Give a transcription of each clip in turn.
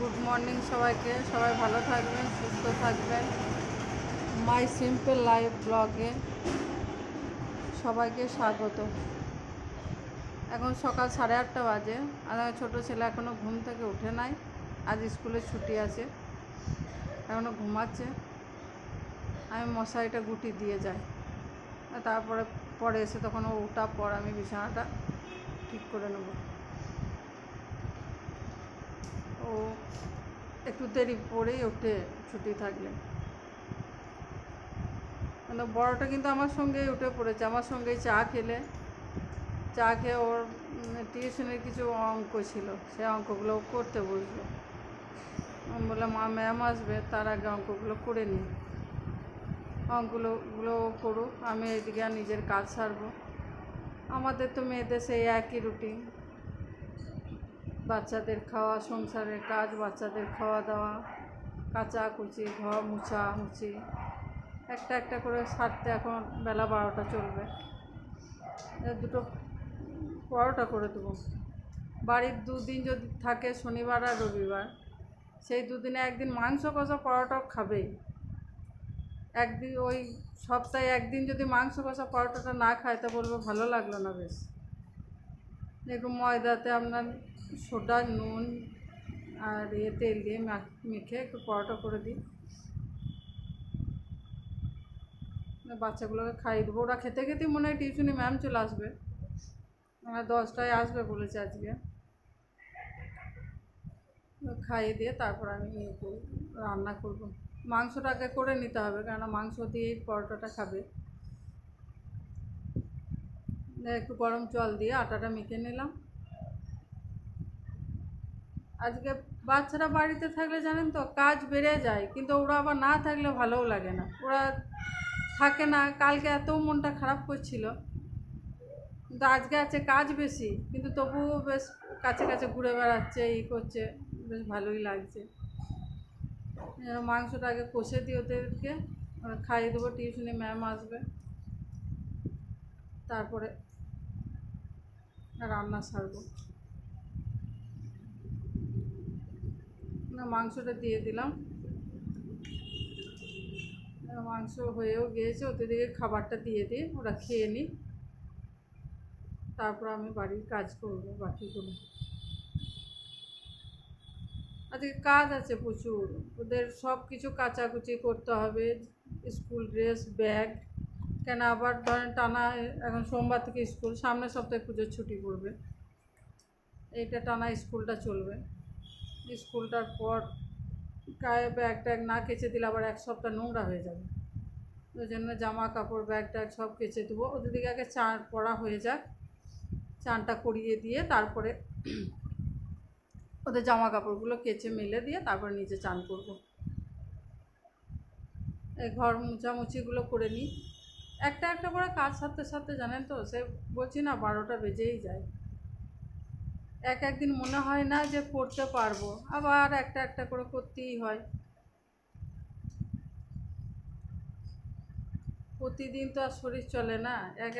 Good morning সবাইকে, সবাই ভালো থাকবেন, সুস্থ থাকবেন। মাই সিম্পল লাইফ ব্লগে সবাইকে স্বাগত। এখন সকাল 8:30 বাজে, আর ছোটো ছেলে এখনও ঘুম থেকে উঠে নাই। আজ স্কুলে ছুটি আছে, এখনও ঘুমাচ্ছে। আমি মশারিটা গুটি দিয়ে যাই, তারপরে পরে এসে তখন ও ওঠার পর আমি বিছানাটা ঠিক করে নেব। ও একটু দেরি পরেই ওঠে ছুটি থাকলে। মানে বড়টা কিন্তু আমার সঙ্গেই উঠে পড়েছে, আমার সঙ্গেই চা খেয়ে ওর টিউশনের কিছু অঙ্ক ছিল, সেই অঙ্কগুলো করতে বসলো। আমি বললাম মা ম্যাম আসবে, তার আগে অঙ্কগুলো করে নিই। অঙ্কগুলো করুক, আমি এইদিকে আর নিজের কাজ সারবো। আমাদের তো মেয়েদের সেই একই রুটিন, বাচ্চাদের খাওয়া, সংসারের কাজ, বাচ্চাদের খাওয়া দাওয়া, কাচাকুচি, ঘর মুছামুছি, একটা করে সারতে এখন বেলা 12টা চলবে। দুটো পরোটা করে দেবো। বাড়ির দুদিন যদি থাকে, শনিবার আর রবিবার, সেই দুদিনে একদিন মাংস কষা পরোটাও খাবেই। একদিন ওই সপ্তাহে একদিন যদি মাংস কষা পরোটাটা না খায়, তা বলবো ভালো লাগলো না। বেশ একটু ময়দাতে আপনার সোডা, নুন আর তেল দিয়ে মেখে একটু পরোটা করে দিই, বাচ্চাগুলোকে খাইয়ে দেবো। ওরা খেতে খেতেই মনে হয় টিউশনি ম্যাম চলে আসবে, 10টায় আসবে বলেছে আজকে। খাইয়ে দিয়ে তারপর আমি রান্না করব। মাংসটাকে করে নিতে হবে, কেননা মাংস দিয়েই পরোটাটা খাবে। একটু গরম জল দিয়ে আটাটা মেখে নিলাম। আজকে বাচ্চারা বাড়িতে থাকলে জানেন তো কাজ বেড়ে যায়, কিন্তু ওরা আবার না থাকলে ভালোও লাগে না। ওরা থাকে না, কালকে এত মনটা খারাপ করছিল, কিন্তু আজকে আছে কাজ বেশি, কিন্তু তবুও বেশ কাছে কাছে ঘুরে বেড়াচ্ছে, করছে, বেশ ভালোই লাগছে। মাংসটা আগে কষে দিই ওদেরকে, খাইয়ে দেবো, টিউশনি ম্যাম আসবে, তারপরে রান্না সারবো। মাংসটা দিয়ে দিলাম, মাংস হয়েও গিয়েছে। ওদের দিকে খাবারটা দিয়ে দিই, ওরা খেয়ে নিই, তারপর আমি বাড়ির কাজ করব বাকিগুলো। আজকে কাজ আছে প্রচুর, ওদের সব কিছু কাচাকুচি করতে হবে, স্কুল ড্রেস, ব্যাগ। কেন আবার ধরেন টানা এখন সোমবার থেকে স্কুল, সামনের সপ্তাহে পুজোর ছুটি পড়বে, এইটা টানা স্কুলটা চলবে। স্কুলটার পর গায়ে ব্যাগ ট্যাগ না কেচে দিলে আবার এক সপ্তাহ নোংরা হয়ে যাবে। ওই জন্য জামা কাপড়, ব্যাগ ট্যাগ সব কেচে দেবো। ওদের দিকে আগে চান করা হয়ে যাক, চানটা করিয়ে দিয়ে তারপরে ওদের জামা কাপড়গুলো কেচে মেলে দিয়ে তারপরে নিচে চান করব। এই ঘর মুছামুছিগুলো করে নিই, একটা করে কাজ সারতে সারতে জানেন তো, সে বলছি না 12টা বেজেই যায়। একদিন মনে হয় না যে করতে পারবো, আবার একটা করে করতেই হয়। প্রতিদিন তো আর শরীর চলে না,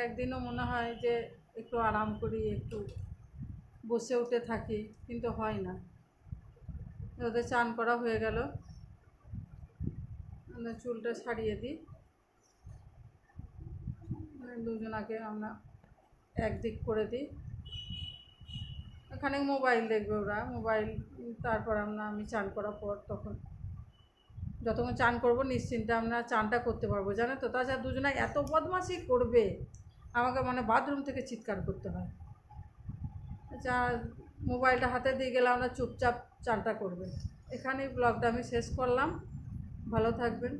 একদিনও মনে হয় যে একটু আরাম করি, একটু বসে উঠে থাকি, কিন্তু হয় না। ওদের চান করা হয়ে গেল, চুলটা ছাড়িয়ে দিই। দুজনাকে আমরা একদিক করে দিই, এখানে মোবাইল দেখবে ওরা, মোবাইল। তারপর আমি চান করার পর তখন যতক্ষণ চান করবো নিশ্চিন্তে আমরা চানটা করতে পারবো, জানো তো। তাছাড়া দুজনে এত বদমাশি করবে, আমাকে মানে বাথরুম থেকে চিৎকার করতে হয়। মোবাইলটা হাতে দিয়ে গেলে আমরা চুপচাপ চানটা করবে। এখানেই ব্লগটা আমি শেষ করলাম, ভালো থাকবেন।